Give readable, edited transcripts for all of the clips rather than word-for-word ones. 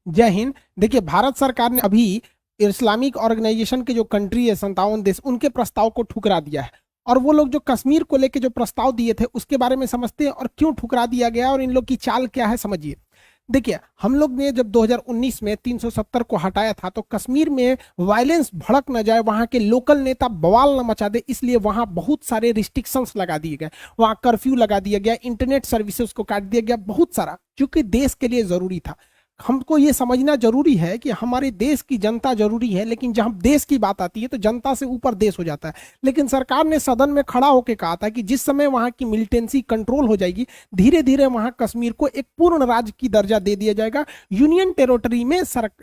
जय हिंद। देखिए, भारत सरकार ने अभी इस्लामिक ऑर्गेनाइजेशन के जो कंट्री है 57 देश, उनके प्रस्ताव को ठुकरा दिया है। और वो लोग जो कश्मीर को लेके जो प्रस्ताव दिए थे उसके बारे में समझते हैं और क्यों ठुकरा दिया गया और इन लोग की चाल क्या है, समझिए। देखिए, हम लोग ने जब 2019 में 370 को हटाया था तो कश्मीर में वायलेंस भड़क न जाए, वहां के लोकल नेता बवाल न मचा दे, इसलिए वहां बहुत सारे रिस्ट्रिक्शंस लगा दिए गए। वहां कर्फ्यू लगा दिया गया, इंटरनेट सर्विसेज को काट दिया गया, बहुत सारा, क्योंकि देश के लिए जरूरी था। हमको ये समझना जरूरी है कि हमारे देश की जनता जरूरी है, लेकिन जब देश की बात आती है तो जनता से ऊपर देश हो जाता है। लेकिन सरकार ने सदन में खड़ा होकर कहा था कि जिस समय वहां की मिलिटेंसी कंट्रोल हो जाएगी, धीरे धीरे वहां कश्मीर को एक पूर्ण राज्य की दर्जा दे दिया जाएगा। यूनियन टेरिटरी में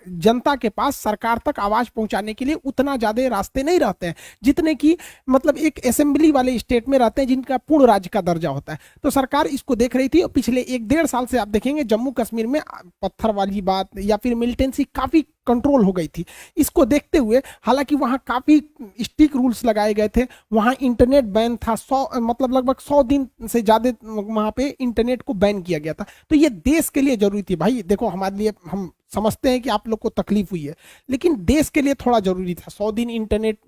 जनता के पास सरकार तक आवाज पहुंचाने के लिए उतना ज्यादा रास्ते नहीं रहते हैं जितने की मतलब एक असेंबली वाले स्टेट में रहते हैं जिनका पूर्ण राज्य का दर्जा होता है। तो सरकार इसको देख रही थी और पिछले 1-1.5 साल से आप देखेंगे जम्मू कश्मीर में पत्थर वाली बात या फिर मिलिटेंसी काफी कंट्रोल हो गई थी। इसको देखते हुए हालांकि वहां काफी स्ट्रिक्ट रूल्स लगाए गए थे, वहां इंटरनेट बैन था, 100 मतलब लगभग 100 दिन से ज्यादा वहां पे इंटरनेट को बैन किया गया था। तो ये देश के लिए जरूरी थी। भाई देखो, हमारे लिए, हम समझते हैं कि आप लोग को तकलीफ हुई है, लेकिन देश के लिए थोड़ा जरूरी था। 100 दिन इंटरनेट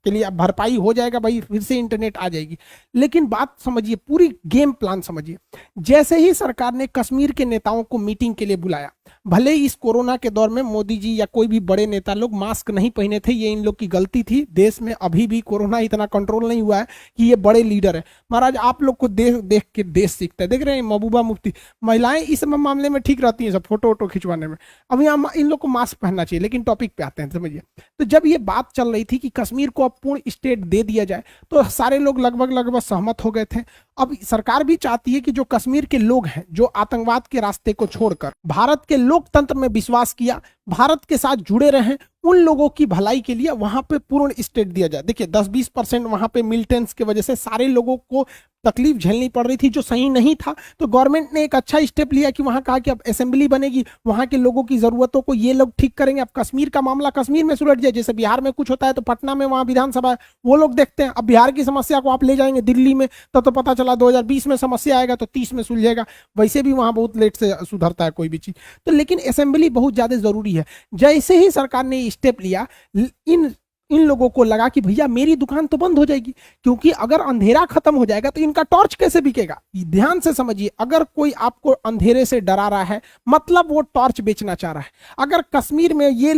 के लिए अब भरपाई हो जाएगा, भाई फिर से इंटरनेट आ जाएगी। लेकिन बात समझिए, पूरी गेम प्लान समझिए। जैसे ही सरकार ने कश्मीर के नेताओं को मीटिंग के लिए बुलाया, भले ही इस कोरोना के दौर में मोदी जी या कोई भी बड़े नेता लोग मास्क नहीं पहने थे, ये इन लोग की गलती थी। देश में अभी भी कोरोना इतना कंट्रोल नहीं हुआ है कि ये बड़े लीडर है। महाराज, आप लोग को देख देख के देश सीखता है। देख रहे हैं महबूबा मुफ्ती, महिलाएं इस मामले में ठीक रहती हैं, सब फोटो वोटो खिंचवाने में। अब यहाँ इन लोग को मास्क पहनना चाहिए। लेकिन टॉपिक पे आते हैं, समझिए। तो जब ये बात चल रही थी कि कश्मीर को अब पूर्ण स्टेट दे दिया जाए, तो सारे लोग लगभग लगभग सहमत हो गए थे। अब सरकार भी चाहती है कि जो कश्मीर के लोग हैं, जो आतंकवाद के रास्ते को छोड़कर भारत के लोकतंत्र में विश्वास किया, भारत के साथ जुड़े रहे, उन लोगों की भलाई के लिए वहां पे पूर्ण स्टेट दिया जाए। देखिए, 10-20% वहां पे मिलिटेंट्स की वजह से सारे लोगों को तकलीफ झेलनी पड़ रही थी, जो सही नहीं था। तो गवर्नमेंट ने एक अच्छा स्टेप लिया कि वहां कहा कि अब असेंबली बनेगी, वहां के लोगों की जरूरतों को ये लोग ठीक करेंगे। अब कश्मीर का मामला कश्मीर में सुलझ जाए, जैसे बिहार में कुछ होता है तो पटना में वहां विधानसभा है, वो लोग देखते हैं। अब बिहार की समस्या को आप ले जाएंगे दिल्ली में, तो पता चला 2020 में समस्या आएगा तो 30 में सुलझेगा। वैसे भी वहां बहुत लेट से सुधरता है कोई भी चीज। तो लेकिन असेंबली बहुत ज्यादा जरूरी है। जैसे ही सरकार ने स्टेप लिया, इन इन लोगों को लगा कि भैया मेरी दुकान तो बंद हो जाएगी, क्योंकि अगर अंधेरा खत्म हो जाएगा तो इनका टॉर्च कैसे बिकेगा। ध्यान से समझिए, अगर कोई आपको अंधेरे से डरा रहा है, मतलब वो टॉर्च बेचना चाह रहा है। अगर कश्मीर में ये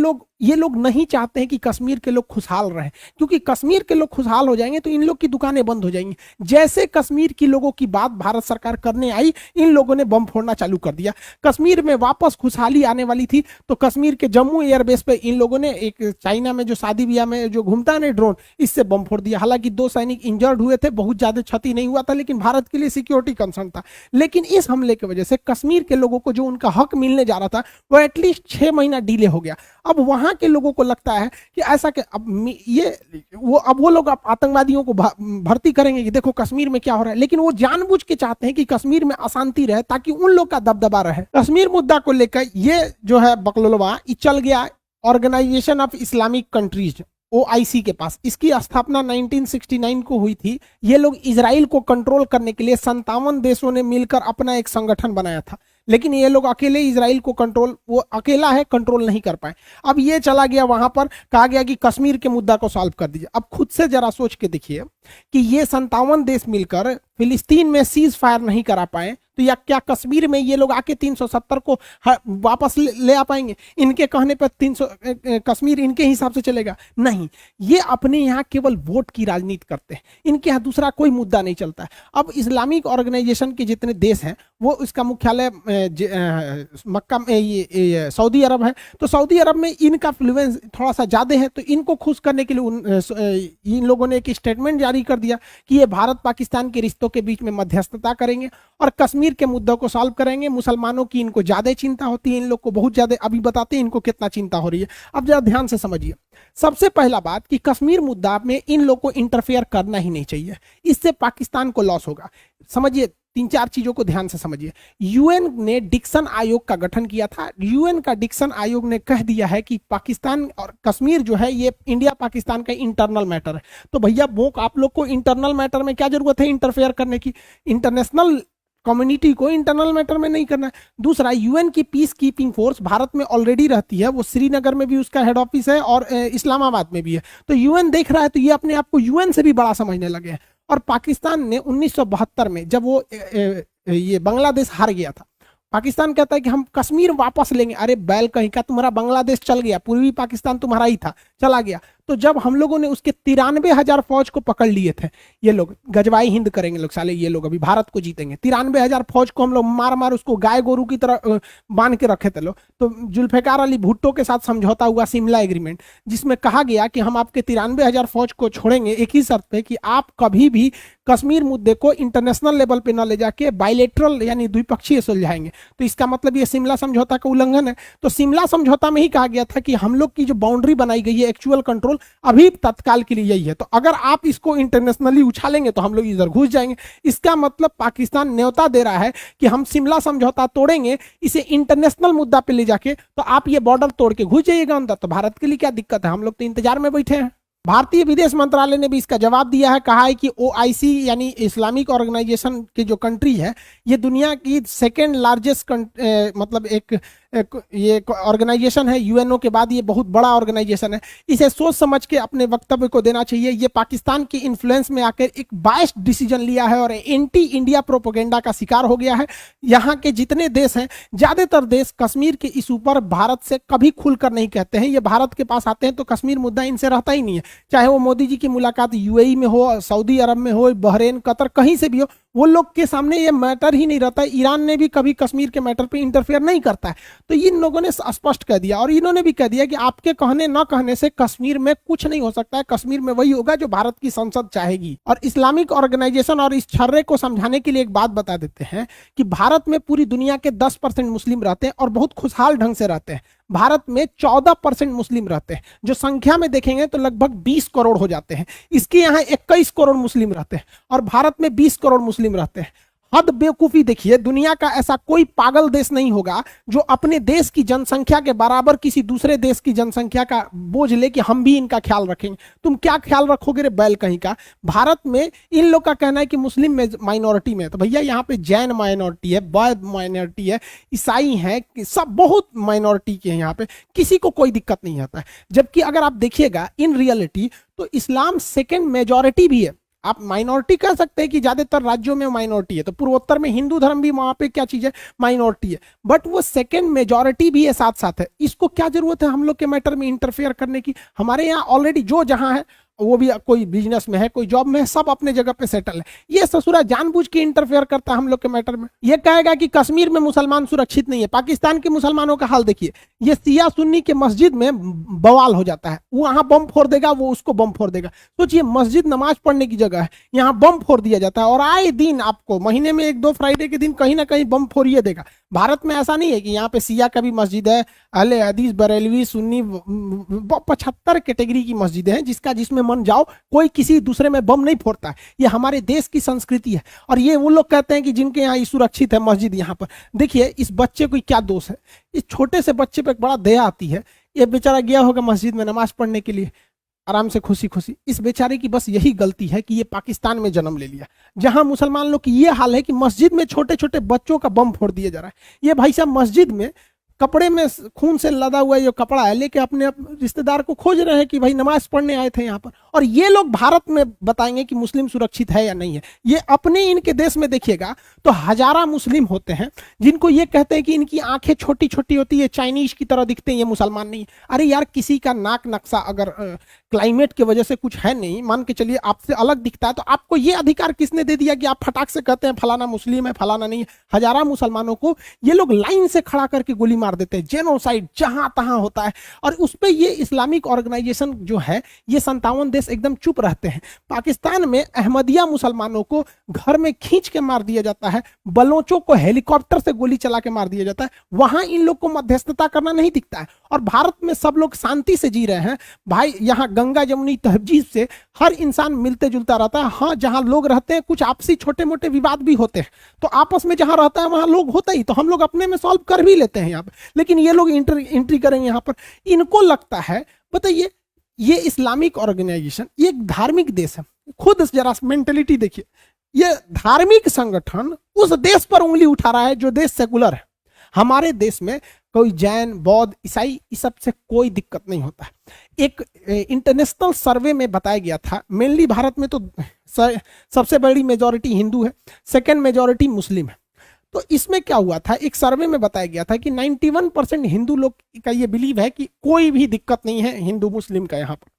लोग नहीं चाहते हैं कि कश्मीर के लोग खुशहाल रहें, क्योंकि कश्मीर के लोग खुशहाल हो जाएंगे तो इन लोग की दुकानें बंद हो जाएंगी। जैसे कश्मीर की लोगों की बात भारत सरकार करने आई, इन लोगों ने बम फोड़ना चालू कर दिया। कश्मीर में वापस खुशहाली आने वाली थी तो कश्मीर के जम्मू एयरबेस पे इन लोगों ने एक चाइना में जो शादी ब्याह में जो घूमता है ना ड्रोन, इससे बम फोड़ दिया। हालांकि 2 सैनिक इंजर्ड हुए थे, बहुत ज्यादा क्षति नहीं हुआ था, लेकिन भारत के लिए सिक्योरिटी कंसर्न था। लेकिन इस हमले की वजह से कश्मीर के लोगों को जो उनका हक मिलने जा रहा था वो एटलीस्ट 6 महीना डिले हो गया। अब वहां के लोगों को लगता है कि ऐसा कि अब वो लोग आतंकवादियों को भर्ती करेंगे कि देखो कश्मीर में क्या हो रहा है। लेकिन वो जानबूझ के चाहते हैं कि कश्मीर में अशांति रहे ताकि उन लोग का दबदबा रहे। कश्मीर मुद्दा को लेकर ये जो है बकलोलवा चल गया organisation of Islamic countries, OIC के पास। इसकी स्थापना 1969 को हुई थी। ये लोग इजराइल को कंट्रोल करने के लिए 57 देशों ने मिलकर अपना एक संगठन बनाया था, लेकिन ये लोग अकेले इजराइल को वो अकेला है, कंट्रोल नहीं कर पाए। अब ये चला गया वहां पर, कहा गया कि कश्मीर के मुद्दा को सॉल्व कर दीजिए। अब खुद से जरा सोच के देखिए कि ये 57 देश मिलकर फिलिस्तीन में सीज फायर नहीं करा पाए, तो या क्या कश्मीर में ये लोग आके 370 को वापस ले आ पाएंगे? इनके कहने पर 300 कश्मीर इनके हिसाब से चलेगा? नहीं। ये अपने यहाँ केवल वोट की राजनीति करते हैं, इनके यहाँ दूसरा कोई मुद्दा नहीं चलता है। अब इस्लामिक ऑर्गेनाइजेशन के जितने देश हैं, वो इसका मुख्यालय मक्का में ये सऊदी अरब है। तो सऊदी अरब में इनका इन्फ्लुएंस थोड़ा सा ज्यादा है, तो इनको खुश करने के लिए इन लोगों ने एक स्टेटमेंट जारी कर दिया कि ये भारत पाकिस्तान के रिश्तों के बीच में मध्यस्थता करेंगे और कश्मीर के मुद्दों को सॉल्व करेंगे। मुसलमानों की इनको ज्यादा चिंता होती है, इन लोग को बहुत ज्यादा। अभी बताते हैं इनको कितना चिंता हो रही है। अब जरा ध्यान से समझिए। सबसे पहला बात कि कश्मीर मुद्दा में इन लोग को इंटरफेयर करना ही नहीं चाहिए, इससे पाकिस्तान को लॉस होगा। समझिए, 3-4 चीजों को ध्यान से समझिए। यूएन ने डिक्सन आयोग का गठन किया था। यूएन का डिक्सन आयोग ने कह दिया है कि पाकिस्तान और कश्मीर जो है ये इंडिया पाकिस्तान का इंटरनल मैटर है। तो भैया वो आप लोग को इंटरनल मैटर में क्या जरूरत है इंटरफेयर करने की? इंटरनेशनल कम्युनिटी को इंटरनल मैटर में नहीं करना है। दूसरा, यूएन की पीस कीपिंग फोर्स भारत में ऑलरेडी रहती है, वो श्रीनगर में भी उसका हेड ऑफिस है और इस्लामाबाद में भी है। तो यूएन देख रहा है तो ये अपने आप को यूएन से भी बड़ा समझने लगे हैं। और पाकिस्तान ने 1972 में जब वो ये बांग्लादेश हार गया था, पाकिस्तान कहता है कि हम कश्मीर वापस लेंगे। अरे बैल कहीं का, तुम्हारा बांग्लादेश चल गया, पूर्वी पाकिस्तान तुम्हारा ही था, चला गया। तो जब हम लोगों ने उसके 93,000 फौज को पकड़ लिए थे, ये लोग गजवाई हिंद करेंगे लोग साले, ये लोग अभी भारत को जीतेंगे, 93,000 फौज को हम लोग मार मार उसको गाय गोरू की तरह बांध के रखे थे लोग। तो जुल्फिकार अली भुट्टो के साथ समझौता हुआ शिमला एग्रीमेंट, जिसमें कहा गया कि हम आपके 93,000 फौज को छोड़ेंगे एक ही शर्त पे कि आप कभी भी कश्मीर मुद्दे को इंटरनेशनल लेवल पे न ले जाके बायलेटरल यानी द्विपक्षीय सुलझाएंगे। तो इसका मतलब ये शिमला समझौता का उल्लंघन है। तो शिमला समझौता में ही कहा गया था कि हम लोग की जो बाउंड्री बनाई गई है एक्चुअल कंट्रोल अभी तत्काल के लिए यही है, तो अगर आप इसको इंटरनेशनली उछालेंगे तो हम लोग इधर घुस जाएंगे। इसका मतलब पाकिस्तान न्योता दे रहा है कि हम शिमला समझौता तोड़ेंगे, इसे इंटरनेशनल मुद्दा पे ले जाके, तो आप ये बॉर्डर तोड़ के घुस जाइएगा अंदर, तो भारत के लिए क्या दिक्कत है, हम लोग तो इंतजार में बैठे हैं। भारतीय विदेश मंत्रालय ने भी इसका जवाब दिया है, कहा है कि ओआईसी यानी इस्लामिक ऑर्गेनाइजेशन की जो कंट्री है, ये दुनिया की सेकेंड लार्जेस्ट मतलब एक ये ऑर्गेनाइजेशन है, यूएनओ के बाद ये बहुत बड़ा ऑर्गेनाइजेशन है। इसे सोच समझ के अपने वक्तव्य को देना चाहिए। ये पाकिस्तान की इन्फ्लुएंस में आकर एक बायस्ड डिसीजन लिया है और एंटी इंडिया प्रोपोगेंडा का शिकार हो गया है। यहाँ के जितने देश हैं, ज्यादातर देश कश्मीर के इस ऊपर भारत से कभी खुलकर नहीं कहते हैं। ये भारत के पास आते हैं तो कश्मीर मुद्दा इनसे रहता ही नहीं है, चाहे वो मोदी जी की मुलाकात यूएई में हो, सऊदी अरब में हो, बहरीन, कतर, कहीं से भी हो, वो लोग के सामने ये मैटर ही नहीं रहता है। ईरान ने भी कभी कश्मीर के मैटर पे इंटरफेयर नहीं करता है। तो इन लोगों ने स्पष्ट कह दिया और इन्होंने भी कह दिया कि आपके कहने न कहने से कश्मीर में कुछ नहीं हो सकता है, कश्मीर में वही होगा जो भारत की संसद चाहेगी। और इस्लामिक ऑर्गेनाइजेशन और इस छर्रे को समझाने के लिए एक बात बता देते हैं कि भारत में पूरी दुनिया के 10% मुस्लिम रहते हैं और बहुत खुशहाल ढंग से रहते हैं। भारत में 14% मुस्लिम रहते हैं, जो संख्या में देखेंगे तो लगभग 20 करोड़ हो जाते हैं। इसके यहाँ 21 करोड़ मुस्लिम रहते हैं और भारत में 20 करोड़ मुस्लिम रहते हैं। हद बेवकूफी देखिए, दुनिया का ऐसा कोई पागल देश नहीं होगा जो अपने देश की जनसंख्या के बराबर किसी दूसरे देश की जनसंख्या का बोझ ले कि हम भी इनका ख्याल रखेंगे। तुम क्या ख्याल रखोगे रे बैल कहीं का। भारत में इन लोग का कहना है कि मुस्लिम में माइनॉरिटी में है, तो भैया यहाँ पे जैन माइनॉरिटी है, बौद्ध माइनॉरिटी है, ईसाई है, सब बहुत माइनॉरिटी के हैं यहाँ पे, किसी को कोई दिक्कत नहीं आता है। जबकि अगर आप देखिएगा इन रियलिटी तो इस्लाम सेकेंड मेजॉरिटी भी है। आप माइनॉरिटी कह सकते हैं कि ज्यादातर राज्यों में माइनॉरिटी है, तो पूर्वोत्तर में हिंदू धर्म भी वहां पे क्या चीज है, माइनॉरिटी है, बट वो सेकंड मेजॉरिटी भी है साथ साथ है। इसको क्या जरूरत है हम लोग के मैटर में इंटरफेयर करने की। हमारे यहाँ ऑलरेडी जो जहां है वो भी, कोई बिजनेस में है, कोई जॉब में है, सब अपने जगह पे सेटल है। ये ससुरा जानबूझ के इंटरफेयर करता है हम लोग के मैटर में। ये कहेगा कि कश्मीर में मुसलमान सुरक्षित नहीं है। पाकिस्तान के मुसलमानों का हाल देखिए, ये सिया सुन्नी के मस्जिद में बवाल हो जाता है, वो वहां बम फोड़ देगा, वो उसको बम फोड़ देगा। सोचिए, मस्जिद नमाज पढ़ने की जगह है, यहाँ बम फोड़ दिया जाता है और आए दिन आपको महीने में 1-2 फ्राइडे के दिन कहीं ना कहीं बम फोड़िए देगा। भारत में ऐसा नहीं है कि यहाँ पे सिया का भी मस्जिद है, अहले हदीस, बरेलवी, सुन्नी, 75 कैटेगरी की मस्जिदें हैं, जिसमें मन जाओ, कोई किसी दूसरे में बम नहीं फोड़ता है। ये हमारे देश की संस्कृति है। और ये वो लोग कहते हैं कि जिनके यहाँ सुरक्षित है मस्जिद, यहाँ पर देखिए इस बच्चे को क्या दोष है। इस छोटे से बच्चे पे एक बड़ा दया आती है। ये बेचारा गया होगा मस्जिद में नमाज पढ़ने के लिए, आराम से खुशी खुशी। इस बेचारे की बस यही गलती है कि ये पाकिस्तान में जन्म ले लिया, जहां मुसलमान लोग की ये हाल है कि मस्जिद में छोटे छोटे बच्चों का बम फोड़ दिया जा रहा है। ये भाई साहब मस्जिद में कपड़े में खून से लदा हुआ जो कपड़ा है लेके अपने रिश्तेदार को खोज रहे हैं कि भाई नमाज पढ़ने आए थे यहाँ पर, और ये लोग भारत में बताएंगे कि मुस्लिम सुरक्षित है या नहीं है। ये अपने इनके देश में देखिएगा तो हजारा मुस्लिम होते हैं जिनको ये कहते हैं कि इनकी आंखें छोटी छोटी होती है, चाइनीज की तरह दिखते हैं, ये मुसलमान नहीं। अरे यार, किसी का नाक नक्शा अगर क्लाइमेट की वजह से कुछ है नहीं, मान के चलिए आपसे अलग दिखता है, तो आपको ये अधिकार किसने दे दिया कि आप फटाक से कहते हैं फलाना मुस्लिम है, फलाना नहीं है। हजारा मुसलमानों को ये लोग लाइन से खड़ा करके गोली मार देते हैं, जेनोसाइड जहां तहां होता है। और उस पर ये इस्लामिक ऑर्गेनाइजेशन जो है, ये 57 देश एकदम चुप रहते हैं। पाकिस्तान में अहमदिया मुसलमानों को घर में खींच के मार दिया जाता है, बलोचों को हेलीकॉप्टर से गोली चला के मार दिया जाता है, वहां इन लोग को मध्यस्थता करना नहीं दिखता है। और भारत में सब लोग शांति से जी रहे हैं भाई। यहाँ गंगा जमुनी तहजीब से हर इंसान मिलते जुलता रहता है। हाँ, जहां लोग रहते हैं कुछ आपसी छोटे मोटे विवाद भी होते हैं, तो आपस में जहां रहता है वहां लोग होता ही, तो हम लोग अपने में सॉल्व कर भी लेते हैं यहाँ पे। लेकिन ये लोग एंट्री करेंगे यहाँ पर, इनको लगता है, बताइए, ये इस्लामिक ऑर्गेनाइजेशन ये एक धार्मिक देश है। खुद जरा मेंटेलिटी देखिए, ये धार्मिक संगठन उस देश पर उंगली उठा रहा है जो देश सेकुलर है। हमारे देश में कोई जैन, बौद्ध, ईसाई, इस सब से कोई दिक्कत नहीं होता है। एक इंटरनेशनल सर्वे में बताया गया था, मेनली भारत में तो सबसे बड़ी मेजॉरिटी हिंदू है, सेकेंड मेजॉरिटी मुस्लिम है। तो इसमें क्या हुआ था, एक सर्वे में बताया गया था कि 91% हिंदू लोग का ये बिलीव है कि कोई भी दिक्कत नहीं है हिंदू मुस्लिम का यहाँ पर,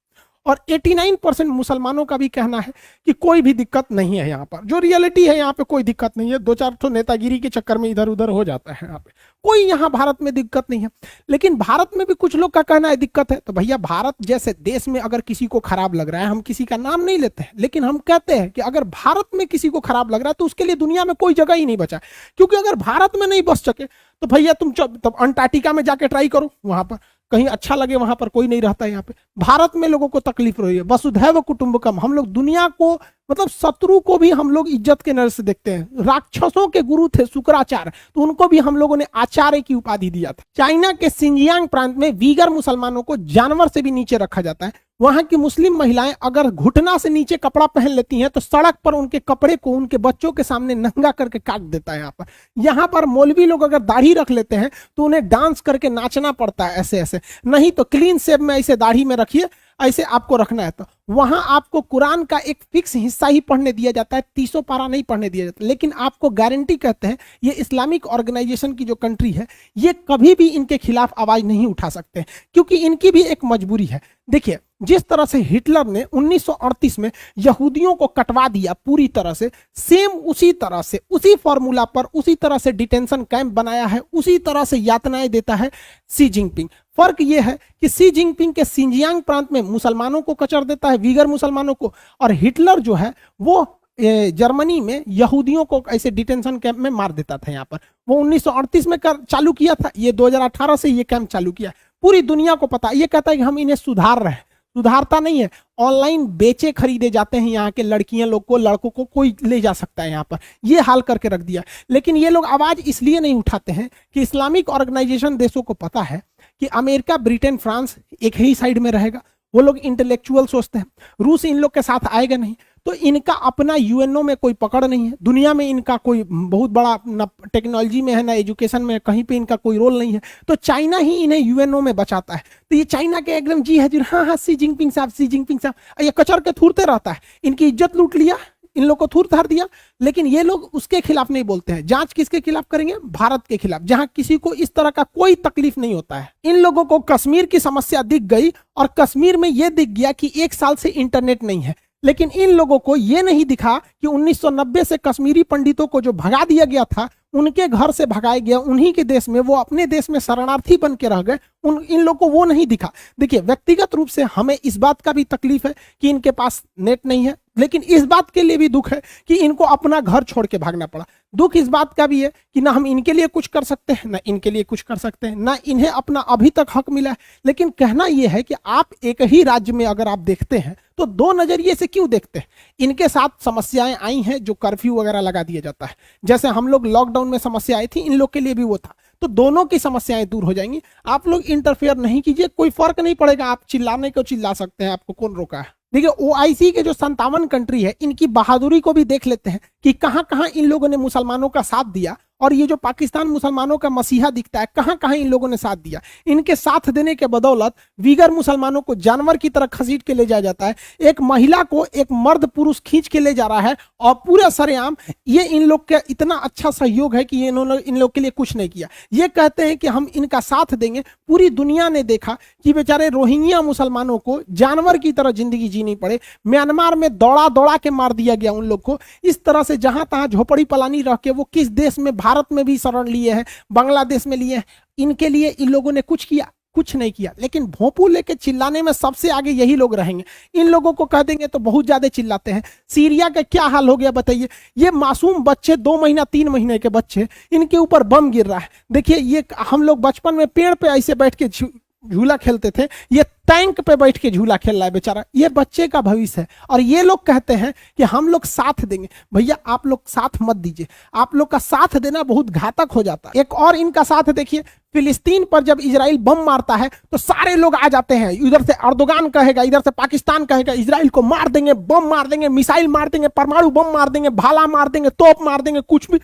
और 89% मुसलमानों का भी कहना है कि कोई भी दिक्कत नहीं है यहाँ पर। जो रियलिटी है यहाँ पे कोई दिक्कत नहीं है, दो चार तो नेतागिरी के चक्कर में इधर उधर हो जाता है, यहाँ पे कोई यहाँ भारत में दिक्कत नहीं है। लेकिन भारत में भी कुछ लोग का कहना है दिक्कत है। तो भैया भारत जैसे देश में अगर किसी को खराब लग रहा है, हम किसी का नाम नहीं लेते हैं, लेकिन हम कहते हैं कि अगर भारत में किसी को खराब लग रहा है तो उसके लिए दुनिया में कोई जगह ही नहीं बचा। क्योंकि अगर भारत में नहीं बच सके तो भैया तुम तब अंटार्कटिका में जाके ट्राई करो, वहां पर कहीं अच्छा लगे, वहां पर कोई नहीं रहता है। यहाँ पे भारत में लोगों को तकलीफ रही है, वसुधैव कुटुंबकम, हम लोग दुनिया को मतलब शत्रु को भी हम लोग इज्जत के नजर से देखते हैं। राक्षसों के गुरु थे शुक्राचार्य, तो उनको भी हम लोगों ने आचार्य की उपाधि दिया था। चाइना के सिंजियांग प्रांत में वीगर मुसलमानों को जानवर से भी नीचे रखा जाता है। वहां की मुस्लिम महिलाएं अगर घुटना से नीचे कपड़ा पहन लेती हैं तो सड़क पर उनके कपड़े को उनके बच्चों के सामने नंगा करके काट देता है। यहाँ पर मौलवी लोग अगर दाढ़ी रख लेते हैं तो उन्हें डांस करके नाचना पड़ता है ऐसे ऐसे, नहीं तो क्लीन शेव में ऐसे दाढ़ी में रखिए, ऐसे आपको रखना है। तो वहां आपको कुरान का एक फिक्स हिस्सा ही पढ़ने दिया जाता है, 30 पारा नहीं पढ़ने दिया जाता। लेकिन आपको गारंटी कहते हैं ये इस्लामिक ऑर्गेनाइजेशन की जो कंट्री है ये कभी भी इनके खिलाफ आवाज नहीं उठा सकते, क्योंकि इनकी भी एक मजबूरी है। देखिए जिस तरह से हिटलर ने 1938 में यहूदियों को कटवा दिया पूरी तरह से, सेम उसी तरह से उसी फॉर्मूला पर उसी तरह से डिटेंशन कैंप बनाया है, उसी तरह से यातनाएं देता है शी जिनपिंग। फर्क यह है कि शी जिनपिंग के सिंजियांग प्रांत में मुसलमानों को कचर देता है, वीगर मुसलमानों को, और हिटलर जो है वो जर्मनी में यहूदियों को ऐसे डिटेंशन कैंप में मार देता था। यहाँ पर वो 1938 में चालू किया था, ये 2018 से ये कैंप चालू किया। पूरी दुनिया को पता, ये कहता है कि हम इन्हें सुधार रहे हैं, सुधारता नहीं है। ऑनलाइन बेचे खरीदे जाते हैं यहाँ के लड़कियां लोग को, लड़कों को कोई ले जा सकता है यहाँ पर, ये हाल करके रख दिया। लेकिन ये लोग आवाज इसलिए नहीं उठाते हैं कि इस्लामिक ऑर्गेनाइजेशन देशों को पता है कि अमेरिका, ब्रिटेन, फ्रांस एक ही साइड में रहेगा। वो लोग इंटेलेक्चुअल सोचते हैं, रूस इन लोग के साथ आएगा नहीं, तो इनका अपना यूएनओ में कोई पकड़ नहीं है, दुनिया में इनका कोई बहुत बड़ा न टेक्नोलॉजी में है ना एजुकेशन में, कहीं पे इनका कोई रोल नहीं है। तो चाइना ही इन्हें यूएनओ में बचाता है। तो ये चाइना के एकदम जी है जी, हाँ हाँ शी जिनपिंग साहब, शी जिनपिंग साहब, ये कचर के थूरते रहता है, इनकी इज्जत लूट लिया, इन लोग को थूर थार दिया। लेकिन ये लोग उसके खिलाफ नहीं बोलते हैं। जांच किसके खिलाफ करेंगे? भारत के खिलाफ, जहां किसी को इस तरह का कोई तकलीफ नहीं होता है। इन लोगों को कश्मीर की समस्या दिख गई और कश्मीर में यह दिख गया कि 1 साल से इंटरनेट नहीं है। लेकिन इन लोगों को यह नहीं दिखा कि 1990 से कश्मीरी पंडितों को जो भगा दिया गया था, उनके घर से भगाया गया, उन्हीं के देश में, वो अपने देश में शरणार्थी बन के रह गए, इन लोगों को वो नहीं दिखा। देखिए व्यक्तिगत रूप से हमें इस बात का भी तकलीफ है कि इनके पास नेट नहीं है, लेकिन इस बात के लिए भी दुख है कि इनको अपना घर छोड़ के भागना पड़ा। दुख इस बात का भी है कि ना हम इनके लिए कुछ कर सकते हैं, ना इनके लिए कुछ कर सकते हैं, ना इन्हें अपना अभी तक हक मिला है। लेकिन कहना यह है कि आप एक ही राज्य में अगर आप देखते हैं तो दो नजरिए से क्यों देखते हैं? इनके साथ समस्याएं आई हैं, जो कर्फ्यू वगैरह लगा दिया जाता है, जैसे हम लोग लॉकडाउन में समस्या आई थी, इन लोग के लिए भी वो था। तो दोनों की समस्याएं दूर हो जाएंगी। आप लोग इंटरफेयर नहीं कीजिए, कोई फर्क नहीं पड़ेगा। आप चिल्लाने को चिल्ला सकते हैं, आपको कौन रोका है? देखिए ओआईसी के जो 57 कंट्री है, इनकी बहादुरी को भी देख लेते हैं कि कहां कहां इन लोगों ने मुसलमानों का साथ दिया। और ये जो पाकिस्तान मुसलमानों का मसीहा दिखता है, कहां कहां इन लोगों ने साथ दिया। इनके साथ देने के बदौलत वीगर मुसलमानों को जानवर की तरह खसीट के ले जाया जाता है। एक महिला को एक मर्द पुरुष खींच के ले जा रहा है और पूरे सरेआम। ये इन लोग का इतना अच्छा सहयोग है कि ये इन्होंने इन लोग के लिए कुछ नहीं किया। ये कहते हैं कि हम इनका साथ देंगे। पूरी दुनिया ने देखा कि बेचारे रोहिंग्या मुसलमानों को जानवर की तरह जिंदगी जीनी पड़े। म्यांमार में दौड़ा दौड़ा के मार दिया गया उन लोग को। इस तरह से जहां तहां झोपड़ी पलानी रह के वो किस देश में, भारत में भी शरण लिए हैं, बांग्लादेश में लिए हैं। इनके लिए इन लोगों ने कुछ किया? कुछ नहीं किया। लेकिन भोंपू लेके चिल्लाने में सबसे आगे यही लोग रहेंगे। इन लोगों को कह देंगे तो बहुत ज्यादा चिल्लाते हैं। सीरिया का क्या हाल हो गया बताइए? ये मासूम बच्चे, 2 महीना 3 महीने के बच्चे, इनके ऊपर बम गिर रहा है। देखिए ये हम लोग बचपन में पेड़ पे ऐसे बैठ के झूला खेलते थे, ये टैंक पे बैठ के झूला खेल रहा है बेचारा। ये बच्चे का भविष्य है। और ये लोग कहते हैं कि हम लोग साथ देंगे। भैया आप लोग साथ मत दीजिए, आप लोग का साथ देना बहुत घातक हो जाता है। एक और इनका साथ देखिए, फिलिस्तीन पर जब इजराइल बम मारता है तो सारे लोग आ जाते हैं। इधर से अर्दोगान कहेगा, इधर से पाकिस्तान कहेगा इजराइल को मार देंगे, बम मार देंगे, मिसाइल मार देंगे, परमाणु बम मार देंगे, भाला मार देंगे, तोप मार देंगे, कुछ भी।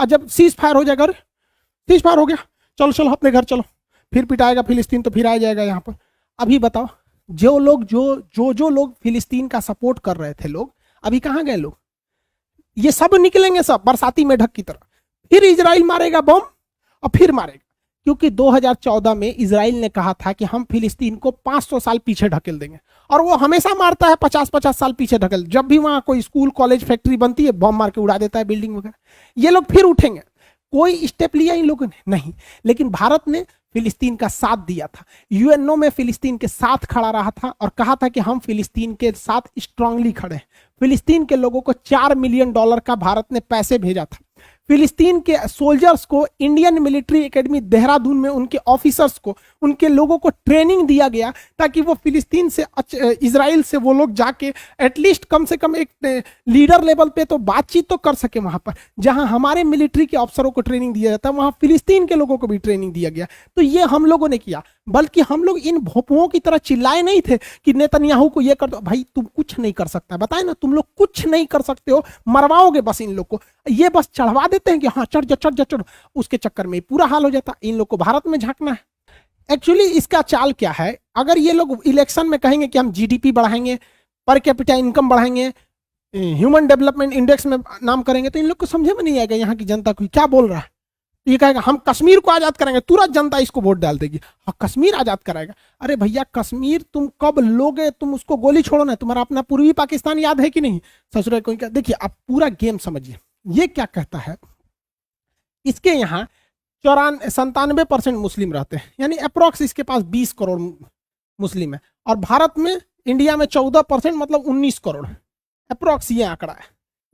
जब सीज फायर हो जाएगा, सीज फायर हो गया, चलो चलो अपने घर चलो, फिर पिटाएगा फिलिस्तीन तो फिर आ जाएगा यहाँ पर। अभी बताओ, जो लोग जो लोग फिलिस्तीन का सपोर्ट कर रहे थे लोग, अभी कहाँ गए लोग? ये सब निकलेंगे, सब बरसाती मेढक की तरह। फिर इजराइल मारेगा बम और फिर मारेगा, क्योंकि 2014 में इजराइल ने कहा था कि हम फिलिस्तीन को 500 साल पीछे ढकेल देंगे, और वो हमेशा मारता है 50-50 साल पीछे ढकेल। जब भी वहां कोई स्कूल कॉलेज फैक्ट्री बनती है, बम मार के उड़ा देता है बिल्डिंग वगैरह। ये लोग फिर उठेंगे। कोई स्टेप लिया इन लोगों ने नहीं, लेकिन भारत ने फिलिस्तीन का साथ दिया था। यूएनओ में फिलिस्तीन के साथ खड़ा रहा था और कहा था कि हम फिलिस्तीन के साथ स्ट्रांगली खड़े हैं। फिलिस्तीन के लोगों को $4 मिलियन का भारत ने पैसे भेजा था। फिलिस्तीन के सोल्जर्स को इंडियन मिलिट्री एकेडमी देहरादून में उनके ऑफिसर्स को, उनके लोगों को ट्रेनिंग दिया गया ताकि वो फिलिस्तीन से इजराइल से वो लोग जाके एटलीस्ट कम से कम एक लीडर लेवल पे तो बातचीत तो कर सके। वहां पर जहां हमारे मिलिट्री के अफसरों को ट्रेनिंग दिया जाता है, वहां फिलिस्तीन के लोगों को भी ट्रेनिंग दिया गया। तो ये हम लोगों ने किया, बल्कि हम लोग इन भोपुओं की तरह चिल्लाए नहीं थे कि नेतन्याहू को ये कर दो। भाई तुम कुछ नहीं कर सकता, बताए ना, तुम लोग कुछ नहीं कर सकते हो, मरवाओगे बस इन लोग को। ये बस चढ़वा देते हैं कि हाँ चढ़ जा चढ़ जा चढ़, उसके चक्कर में पूरा हाल हो जाता। इन लोग को भारत में झांकना है। एक्चुअली इसका चाल क्या है, अगर ये लोग इलेक्शन में कहेंगे कि हम जीडीपी बढ़ाएंगे, पर कैपिटा इनकम बढ़ाएंगे, ह्यूमन डेवलपमेंट इंडेक्स में नाम करेंगे, तो इन लोग को समझे में नहीं आएगा यहाँ की जनता को क्या बोल रहा है। ये कहेगा हम कश्मीर को आजाद कराएंगे, तुरंत जनता इसको वोट डाल देगी, हाँ कश्मीर आजाद कराएगा। अरे भैया कश्मीर तुम कब लोगे? तुम उसको गोली छोड़ो ना। तुम्हारा अपना पूर्वी पाकिस्तान याद है कि नहीं? ससुर कोई क्या। देखिए आप पूरा गेम समझिए। ये क्या कहता है, इसके यहाँ 97% मुस्लिम रहते हैं, यानी अप्रोक्स इसके पास 20 करोड़ मुस्लिम है, और भारत में इंडिया में 14%, मतलब 19 करोड़ अप्रोक्स ये आंकड़ा है।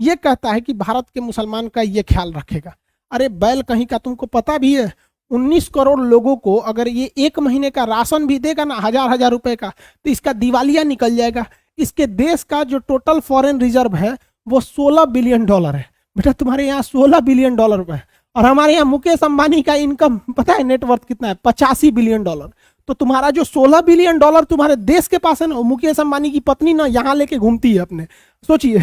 ये कहता है कि भारत के मुसलमान का ये ख्याल रखेगा। अरे बैल कहीं का, तुमको पता भी है 19 करोड़ लोगों को अगर ये 1 महीने का राशन भी देगा ना, 1000 रुपए का, तो इसका दिवालिया निकल जाएगा। इसके देश का जो टोटल फॉरेन रिजर्व है वो $16 बिलियन है। बेटा तुम्हारे यहाँ $16 बिलियन है, और हमारे यहाँ मुकेश अंबानी का इनकम पता है नेटवर्थ कितना है? $85 बिलियन। तो तुम्हारा जो $16 बिलियन तुम्हारे देश के पास है ना, मुकेश अंबानी की पत्नी ना यहाँ लेके घूमती है अपने। सोचिए,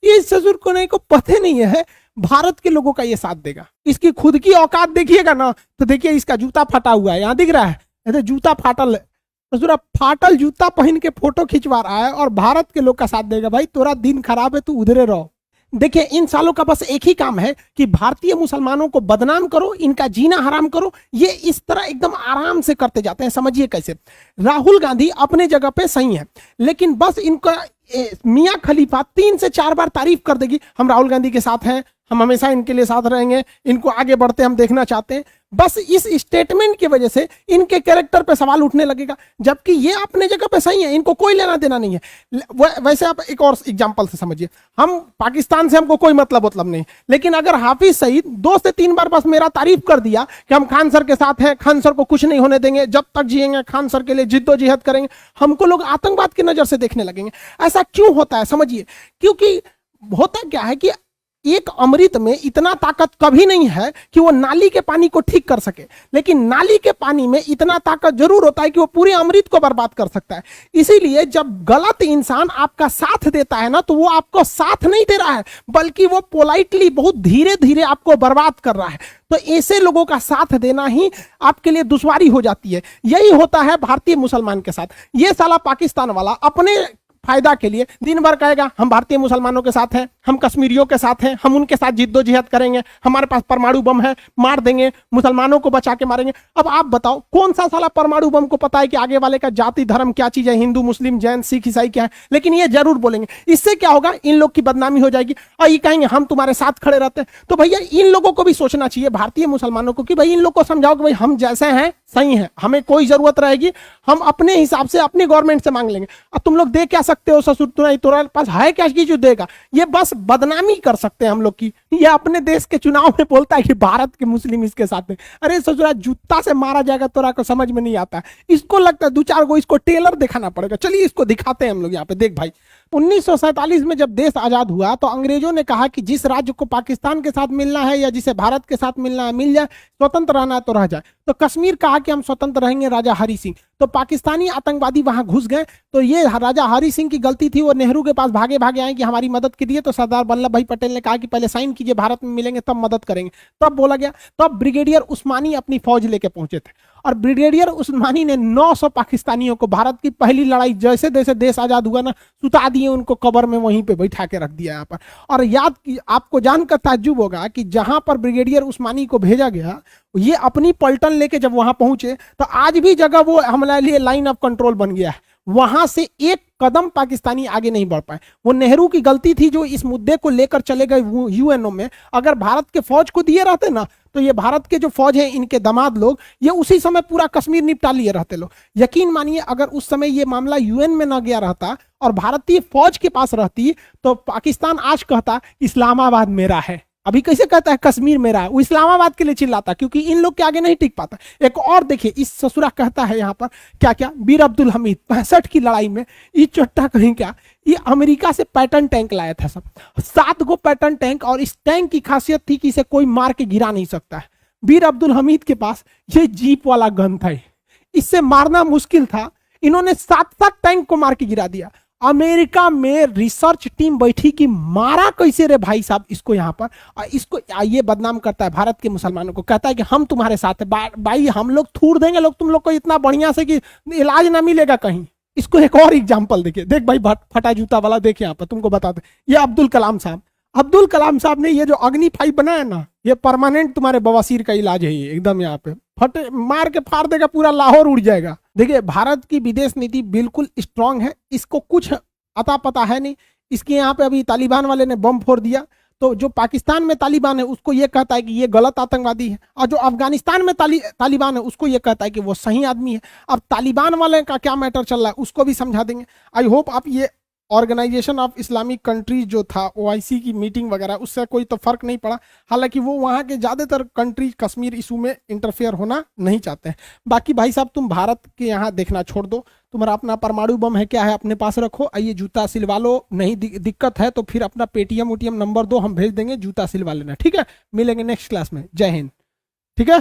ये ससुर को नहीं को पते नहीं है भारत के लोगों का ये साथ देगा। इसकी खुद की औकात देखिएगा ना, तो देखिए इसका जूता फटा हुआ है, यहाँ दिख रहा है, जूता फाटल है। ससुरा फाटल जूता पहन के फोटो खिंचवा रहा है और भारत के लोग का साथ देगा। भाई तोरा दिन खराब है, तू उधरे रहो। देखिए इन सालों का बस एक ही काम है कि भारतीय मुसलमानों को बदनाम करो, इनका जीना हराम करो। ये इस तरह एकदम आराम से करते जाते हैं। समझिए कैसे। राहुल गांधी अपने जगह पे सही है, लेकिन बस इनका मियां खलीफा 3 से 4 बार तारीफ कर देगी, हम राहुल गांधी के साथ हैं, हम हमेशा इनके लिए साथ रहेंगे, इनको आगे बढ़ते हम देखना चाहते हैं। बस इस स्टेटमेंट की वजह से इनके कैरेक्टर पे सवाल उठने लगेगा, जबकि ये अपने जगह पे सही है, इनको कोई लेना देना नहीं है। वैसे आप एक और एग्जांपल से समझिए, हम पाकिस्तान से हमको कोई मतलब नहीं, लेकिन अगर हाफिज सईद 2 से 3 बार बस मेरा तारीफ कर दिया कि हम खान सर के साथ हैं, खान सर को कुछ नहीं होने देंगे, जब तक जिएंगे खान सर के लिए जिद्दोजहद करेंगे, हमको लोग आतंकवाद की नजर से देखने लगेंगे। ऐसा क्यों होता है समझिए, क्योंकि होता क्या है कि एक अमृत में इतना ताकत कभी नहीं है कि वो नाली के पानी को ठीक कर सके, लेकिन नाली के पानी में इतना ताकत जरूर होता है कि वो पूरे अमृत को बर्बाद कर सकता है। इसीलिए जब गलत इंसान आपका साथ देता है ना, तो वो आपको साथ नहीं दे रहा है, बल्कि वो पोलाइटली बहुत धीरे धीरे आपको बर्बाद कर रहा है। तो ऐसे लोगों का साथ देना ही आपके लिए दुश्वारी हो जाती है। यही होता है भारतीय मुसलमान के साथ। ये साला पाकिस्तान वाला अपने फायदा के लिए दिन भर कहेगा हम भारतीय मुसलमानों के साथ हैं, हम कश्मीरियों के साथ हैं, हम उनके साथ जिद्दोजहद करेंगे, हमारे पास परमाणु बम है, मार देंगे, मुसलमानों को बचा के मारेंगे। अब आप बताओ कौन सा साला परमाणु बम को पता है कि आगे वाले का जाति धर्म क्या चीज है, हिंदू मुस्लिम जैन सिख ईसाई क्या है? लेकिन ये जरूर बोलेंगे। इससे क्या होगा, इन लोग की बदनामी हो जाएगी और ये कहेंगे हम तुम्हारे साथ खड़े रहते हैं। तो भैया इन लोगों को भी सोचना चाहिए, भारतीय मुसलमानों को, कि भाई इन लोग को समझाओ कि भाई हम जैसे हैं सही है, हमें कोई जरूरत रहेगी हम अपने हिसाब से अपनी गवर्नमेंट से मांग लेंगे। अब तुम लोग दे क्या सकते हो ससुर तुम्हारे पास है क्या कि जो देगा। ये बस बदनामी कर सकते हैं हम लोग की। ये अपने देश के चुनाव में बोलता है कि भारत के मुस्लिम इसके साथ है। अरे ससुरा जूता से मारा जाएगा, तोरा को समझ में नहीं आता है। इसको लगता है 2-4 को इसको टेलर दिखाना पड़ेगा। चलिए इसको दिखाते हैं हम लोग यहाँ पे। देख भाई, 1947 में जब देश आजाद हुआ तो अंग्रेजों ने कहा कि जिस राज्य को पाकिस्तान के साथ मिलना है या जिसे भारत के साथ मिलना है मिल जाए, स्वतंत्र रहना है तो रह जाए। तो कश्मीर कहा कि हम स्वतंत्र रहेंगे, राजा हरि सिंह। तो पाकिस्तानी आतंकवादी वहां घुस गए। तो ये राजा हरि सिंह की गलती थी, वो नेहरू के पास भागे भागे आए कि हमारी मदद कीजिए। तो सरदार वल्लभ भाई पटेल ने कहा कि पहले साइन कीजिए, भारत में मिलेंगे तब मदद करेंगे। तब बोला गया। तब ब्रिगेडियर उस्मानी अपनी फौज लेके पहुंचे थे और ब्रिगेडियर उस्मानी ने 900 पाकिस्तानियों को भारत की पहली लड़ाई जैसे जैसे देश आजाद हुआ ना, सुता दिए उनको कब्र में, वहीं पे बैठा के रख दिया यहाँ पर। और याद की आपको जानकर ताज्जुब होगा कि जहां पर ब्रिगेडियर उस्मानी को भेजा गया, ये अपनी पलटन लेके जब वहां पहुंचे तो आज भी जगह वो हमारे लिए लाइन ऑफ कंट्रोल बन गया है। वहां से एक कदम पाकिस्तानी आगे नहीं बढ़ पाए। वो नेहरू की गलती थी जो इस मुद्दे को लेकर चले गए यूएनओ में। अगर भारत के फौज को दिए रहते ना, तो ये भारत के जो फौज है, इनके दामाद लोग, ये उसी समय पूरा कश्मीर निपटा लिए रहते लोग। यकीन मानिए, अगर उस समय ये मामला यूएन में न गया रहता और भारतीय फौज के पास रहती, तो पाकिस्तान आज कहता इस्लामाबाद मेरा है। अभी कैसे कहता है कश्मीर मेरा है? वो इस्लामाबाद के लिए चिल्लाता, क्योंकि इन लोग के आगे नहीं टिक पाता। एक और देखिए, इस ससुरा कहता है यहाँ पर क्या क्या, बीर अब्दुल हमीद 65 की लड़ाई में ये चट्टा कहीं क्या, ये अमेरिका से पैटर्न टैंक लाया था सब, 7 गो पैटर्न टैंक। और इस टैंक की खासियत थी कि इसे कोई मार के गिरा नहीं सकता है। बीर अब्दुल हमीद के पास ये जीप वाला गन था, इससे मारना मुश्किल था। इन्होंने 7 टैंक को मार के गिरा दिया। अमेरिका में रिसर्च टीम बैठी कि मारा कैसे रे भाई साहब इसको यहाँ पर। और इसको ये बदनाम करता है भारत के मुसलमानों को, कहता है कि हम तुम्हारे साथ है। भाई हम लोग थूर देंगे लोग तुम लोग को इतना बढ़िया से कि इलाज ना मिलेगा कहीं। इसको एक और एग्जाम्पल देखिए, देख भाई फटा जूता वाला, देख यहाँ पर तुमको बताते, ये अब्दुल कलाम साहब। अब्दुल कलाम साहब ने ये जो अग्नि 5 बनाया ना, ये परमानेंट तुम्हारे बवासीर का इलाज है। ये एकदम यहाँ पे फटे मार के फाड़ देगा, पूरा लाहौर उड़ जाएगा। देखिए, भारत की विदेश नीति बिल्कुल स्ट्रांग है, इसको कुछ अता पता है नहीं। इसके यहाँ पे अभी तालिबान वाले ने बम फोड़ दिया, तो जो पाकिस्तान में तालिबान है उसको ये कहता है कि ये गलत आतंकवादी है, और जो अफगानिस्तान में तालिबान है उसको ये कहता है कि वो सही आदमी है। अब तालिबान वाले का क्या मैटर चल रहा है उसको भी समझा देंगे। आई होप आप ये ऑर्गेनाइजेशन ऑफ इस्लामिक कंट्रीज जो था, ओआईसी की मीटिंग वगैरह, उससे कोई तो फर्क नहीं पड़ा। हालांकि वो वहाँ के ज़्यादातर कंट्रीज कश्मीर इशू में इंटरफेयर होना नहीं चाहते हैं। बाकी भाई साहब, तुम भारत के यहाँ देखना छोड़ दो, तुम्हारा अपना परमाणु बम है क्या है अपने पास रखो। आइए जूता सिलवा लो, नहीं दिक्कत है तो फिर अपना पेटीएम नंबर दो, हम भेज देंगे, जूता सिलवा लेना। ठीक है, मिलेंगे नेक्स्ट क्लास में। जय हिंद। ठीक है।